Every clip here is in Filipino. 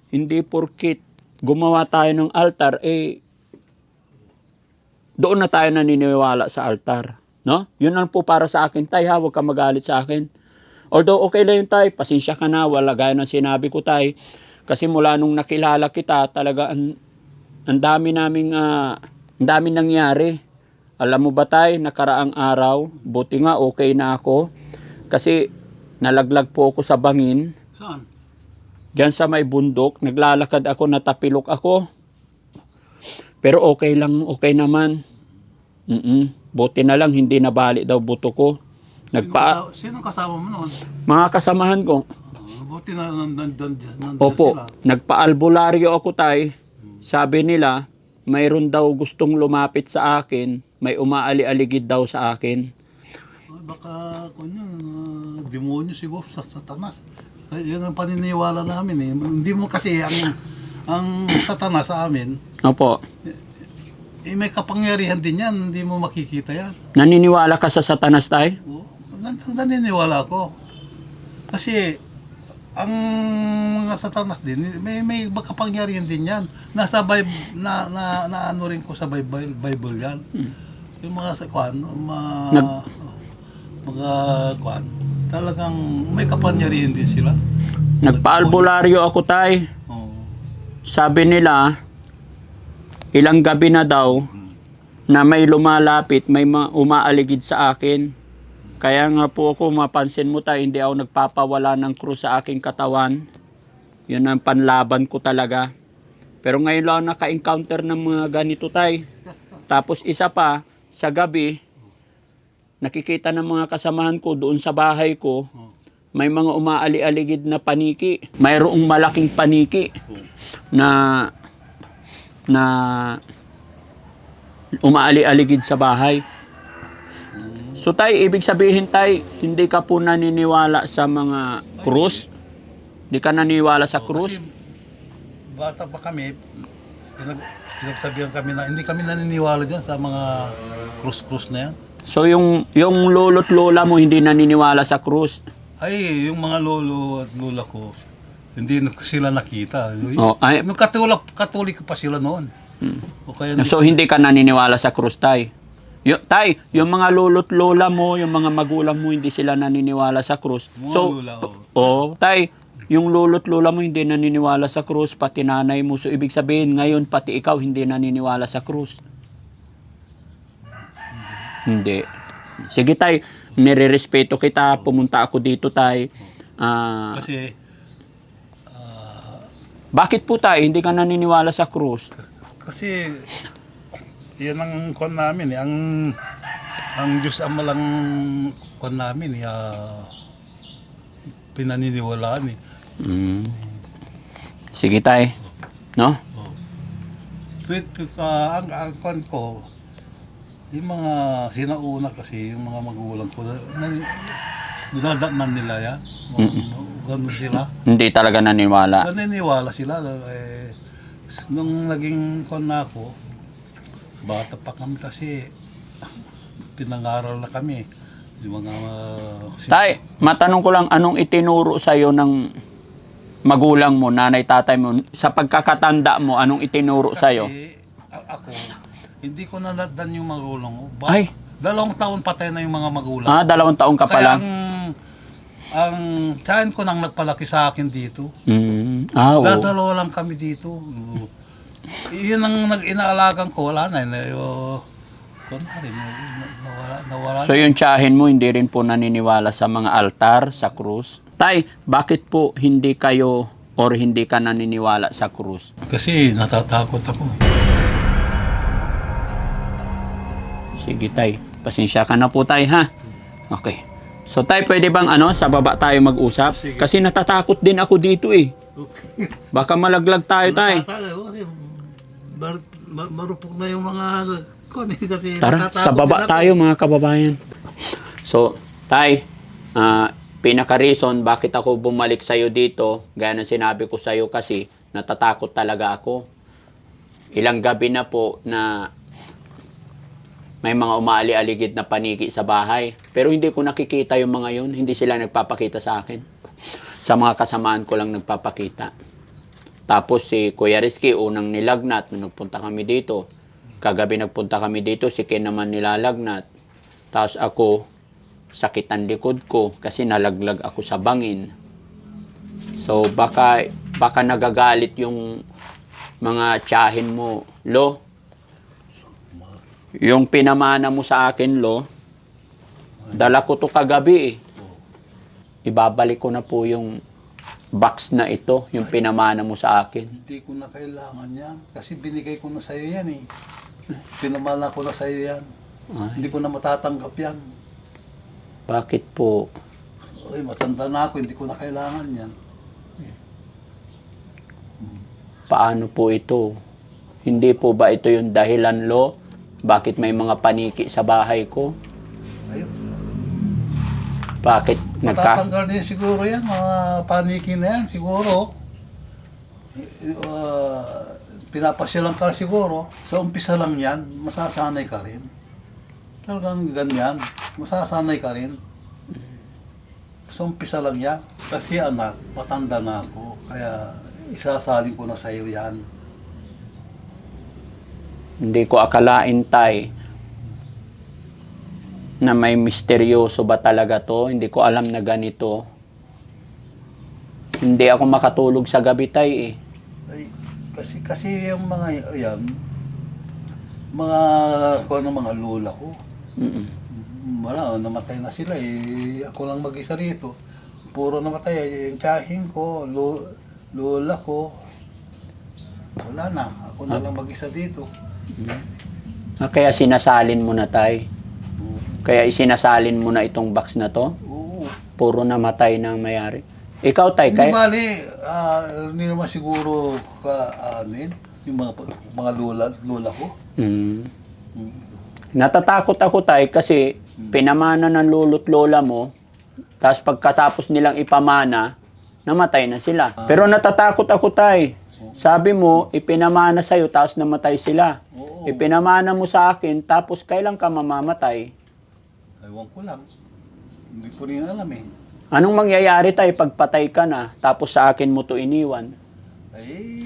Hindi porkit gumawa tayo ng altar, eh, doon na tayo naniniwala sa altar. No? Yun lang po para sa akin, tay, ha? Huwag ka magalit sa akin. Although, okay lang yun, tay. Pasensya ka na. Wala gaya ng sinabi ko, tay. Kasi mula nung nakilala kita, talaga ang dami naming, ang dami nangyari. Alam mo ba, tay, nakaraang araw, buti nga okay na ako. Kasi nalaglag po ako sa bangin. Saan? Diyan sa may bundok, naglalakad ako, natapilok ako. Pero okay lang, okay naman. Buti na lang, hindi nabali daw buto ko. Sino kasama mo noon? Mga kasamahan ko. Buti na nandun Opo, sila. nagpa-albularyo ako, tay. Sabi nila, mayroon daw gustong lumapit sa akin, may umaali-aligid daw sa akin. Ay, baka demonyo siguro sa Satanas. Yan ang paniniwala namin eh. Hindi mo kasi ang Satanas sa amin, Opo. eh, may kapangyarihan din yan. Hindi mo makikita yan. Naniniwala ka sa Satanas, tay? Oo, naniniwala ako. Kasi ang mga Satanas din, may kapangyarihan din yan. Nasa Bible, na ano rin ko sa Bible yan. Yung mga sa kwan, mga kwan, talagang may kapangyarihan din sila. Nagpa-albularyo ako, tay. Oo. Sabi nila, ilang gabi na daw na may lumalapit, may umaaligid sa akin. Kaya nga po ako, mapansin mo tayo, hindi ako nagpapawala ng krus sa aking katawan. Yun ang panlaban ko talaga. Pero ngayon lang ako naka-encounter ng mga ganito, tay. Tapos isa pa, sa gabi, nakikita ng mga kasamahan ko doon sa bahay ko, may mga umaali-aligid na paniki. Mayroong malaking paniki na umaali-aligid sa bahay. So tay, ibig sabihin tay, hindi ka po naniniwala sa mga krus? Hindi ka naniniwala sa krus? Kasi bata pa kami, pinagsabihan kami na hindi kami naniniwala dyan sa mga krus-krus na yan. So yung lolo't lola mo hindi naniniwala sa krus? Ay, yung mga lolo at lola ko, hindi sila nakita. Oh, ay, Nung katolik pa sila noon. O kaya so hindi ka naniniwala sa krus, tay? Tay, yung mga lolo't lola mo, yung mga magulang mo, hindi sila naniniwala sa krus. Mga So, lola, tay, yung lolo't lola mo hindi naniniwala sa krus, pati nanay mo. So, ibig sabihin, ngayon pati ikaw hindi naniniwala sa krus. Hindi. Sige, tay, nire-respeto kita. Pumunta ako dito, tay. kasi Bakit po, tay, hindi ka naniniwala sa krus? kasi yan ang kwan namin eh. Ang Diyos Ama lang kwan namin eh. Pinaniniwalaan eh. Sige, tay. No? Ang kwan ko, yung mga sinauna kasi, yung mga magulang ko, nadadaanan nila yan. Ganun sila. Hindi talaga naniniwala. Naniniwala sila. Nung naging kwan na ako, bata pa kami kasi pinangaral na kami. Yung mga Tay, matanong ko lang, anong itinuro sa'yo ng magulang mo, nanay, tatay mo? Sa pagkakatanda mo, anong itinuro sa'yo? Kasi ako, hindi ko nadatdan yung magulang ko. Ay. 2 taon patay na yung mga magulang. 2 taon ka pa Kaya lang? ang tiyan ko nang nagpalaki sa akin dito. Oo. Dadalawa lang kami dito. Yun ang inaalagan ko, wala na. Nawala. So yung tiyahin mo, hindi rin po naniniwala sa mga altar, sa krus? Tay, bakit po hindi kayo or hindi ka naniniwala sa krus? Kasi natatakot ako. Sige, tay. Pasensya ka na po, tay, ha? Okay. So, tay, pwede bang sa baba tayo mag-usap? Sige. Kasi natatakot din ako dito, eh. Baka malaglag tayo, tay. Kasi marupok na yung mga Tara, sa baba tayo, mga kababayan. So, tay, pinaka-reason bakit ako bumalik sa'yo dito, gaya ng sinabi ko sa'yo kasi, natatakot talaga ako. Ilang gabi na po na may mga umaali-aligid na paniki sa bahay. Pero hindi ko nakikita yung mga yun. Hindi sila nagpapakita sa akin. Sa mga kasamaan ko lang nagpapakita. Tapos si Kuya Rizky, unang nilagnat nung nagpunta kami dito. Kagabi nagpunta kami dito, si Ken naman nilalagnat. Tapos ako, sakit ang likod ko kasi nalaglag ako sa bangin. So baka nagagalit yung mga tiyahin mo. Lo, yung pinamana mo sa akin, Lo, dala ko to kagabi eh. Ibabalik ko na po yung box na ito, yung pinamana mo sa akin. Hindi ko na kailangan yan. Kasi binigay ko na sa'yo yan eh. Pinamala ko na sa'yo yan. Ay, Hindi ko na matatanggap yan. bakit po? Ay, matanda na ako, hindi ko na kailangan yan. Paano po ito? Hindi po ba ito yung dahilan, Lo? Bakit may mga paniki sa bahay ko? Ayun. Bakit Matatanggal din siguro yan, mga paniki na yan, siguro. Pinapasyalan ka siguro. Sa umpisa lang yan, masasanay ka rin. Talagang ganyan, masasanay ka rin. Sa umpisa lang yan. Kasi anak, matanda na ako. Kaya isasalin ko na sa'yo yan. Hindi ko akalain, Tay, na may misteryoso ba talaga to? Hindi ko alam na ganito. Hindi ako makatulog sa gabi, Tay, eh. Ay, kasi yung mga yan, mga kung ano, mga lola ko. Mm-mm. Wala, namatay na sila eh. Ako lang mag-isa rito. Puro namatay. Yung tiyahin ko, lola ko. Wala na. Ako na lang mag-isa dito. Kaya sinasalin mo na, Tay. Kaya isinasalin mo na itong box na to. Oo. Puro namatay na ang mayari. Ikaw, Tay, Hindi kaya... bali, hindi naman siguro kaanin. Yung mga lola ko. Mm. Natatakot ako, Tay, kasi pinamana ng lolo't lola mo, tapos pagkatapos nilang ipamana, namatay na sila. Pero natatakot ako, Tay. Sabi mo, ipinamana sa'yo, tapos namatay sila. Oo. Ipinamana mo sa akin, tapos kailan ka mamamatay? Ewan ko lang. Hindi ko rin alam eh. Anong mangyayari, Tay, pagpatay ka na, tapos sa akin mo to iniwan? Ay,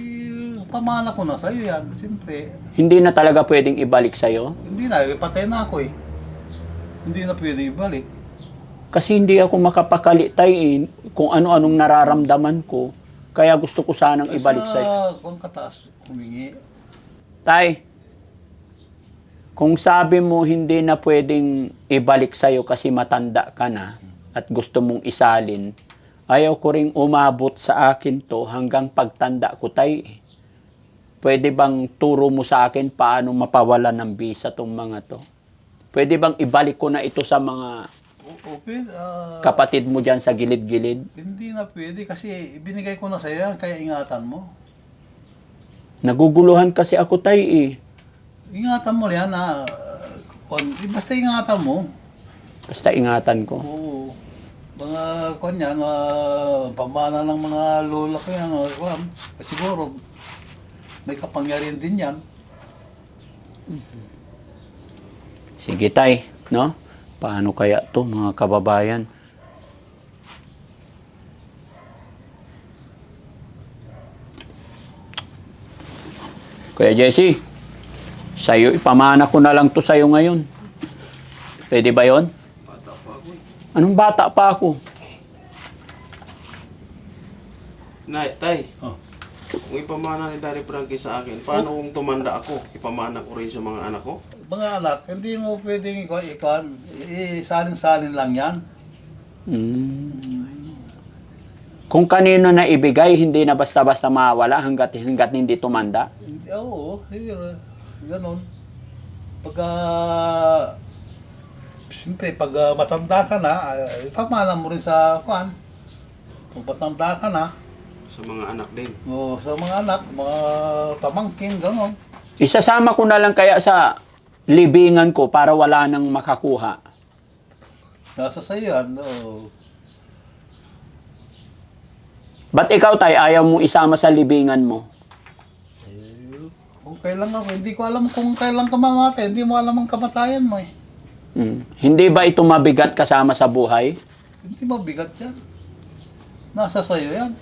pamana ko na sa'yo yan. Siyempre, Hindi na talaga pwedeng ibalik sa'yo? hindi na. Patay na ako eh. Hindi na pwede ibalik. Kasi hindi ako makapakali, Tay, kung ano-anong nararamdaman ko. Kaya gusto ko sanang ibalik sa'yo. Kung kataas, humingi. Tay, kung sabi mo hindi na pwedeng ibalik sa'yo kasi matanda ka na at gusto mong isalin, ayaw ko ring umabot sa akin to hanggang pagtanda ko, Tay. Pwede bang turo mo sa akin paano mapawalan ng bisa tong mga to? Pwede bang ibalik ko na ito sa mga Okay, kapatid mo dyan sa gilid-gilid? hindi na pwede kasi ibinigay ko na sa'yo yan, kaya ingatan mo. Naguguluhan kasi ako, Tay, Ingatan mo yan na, basta ingatan mo. Basta ingatan ko. Oo. Mga kwan yan, pamana ng mga lola ko yan, siguro, may kapangyarihan din yan. Sige, Tay, no? Paano kaya to, mga kababayan? Kuya Jesse, sa'yo, ipamana ko na lang to sa'yo ngayon. Pwede ba yon? Bata pa ako eh. Anong bata pa ako? Nay, tay, Oh. kung ipamana ni Daddy Frankie sa akin, paano kung tumanda ako? Ipamana ko rin sa mga anak ko? Mga anak, hindi mo pwedeng salin-salin lang yan. Kung kanino na ibigay, hindi na basta-basta mawala hanggat hindi tumanda. Oo, ganun. Pagka, siyempre, pag matanda ka na, ipamana mo rin sa kwan. Kung matanda ka na, Sa mga anak din. o sa mga anak, mga pamangkin, ganun. Isasama ko na lang kaya sa libingan ko para wala nang makakuha. Nasa sa'yo yan. Oo. Ba't ikaw, Tay, ayaw mong isama sa libingan mo? Kung kailan ako, hindi ko alam kung kailan ka mamatay. Hindi mo alam ang kamatayan mo eh. Hindi ba ito mabigat kasama sa buhay? Hindi mabigat yan. Nasa sa'yo yan.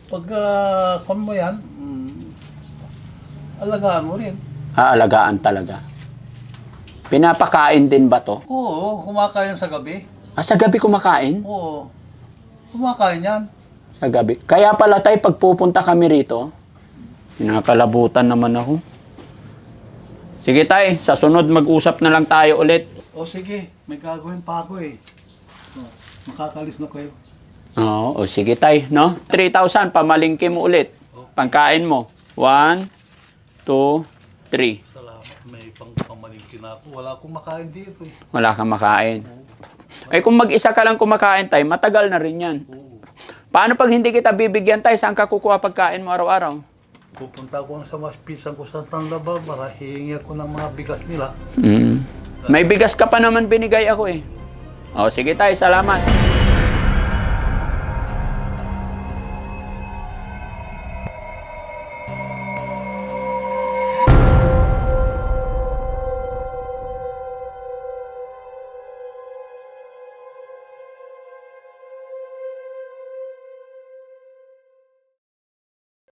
Pag kung mo yan, alagaan mo rin. Aalagaan talaga. Pinapakain din ba to? Oo, kumakain sa gabi. Sa gabi kumakain? Oo, kumakain yan. Sa gabi. Kaya pala tayo, pagpupunta kami rito, kinakalabutan naman ako. Sige tay, sa sunod mag-usap na lang tayo ulit. O sige, may gagawin pa ako eh. O, makakalis na kayo. Oo, o sige tay, no? 3,000, pamalingki mo ulit. Pangkain mo. 1, 2, 3. Salamat, may pangpamalingkin ako. Wala akong makain dito eh. Wala kang makain. Ay kung mag-isa ka lang kumakain tay, matagal na rin yan. Paano pag hindi kita bibigyan tay, saan ka kukuha pagkain mo araw-araw? Pupunta ko sa mas pisang ko sa Tanlaba para hihingi ako ng mga bigas nila. May bigas ka pa naman binigay ako eh. O sige tay, salamat.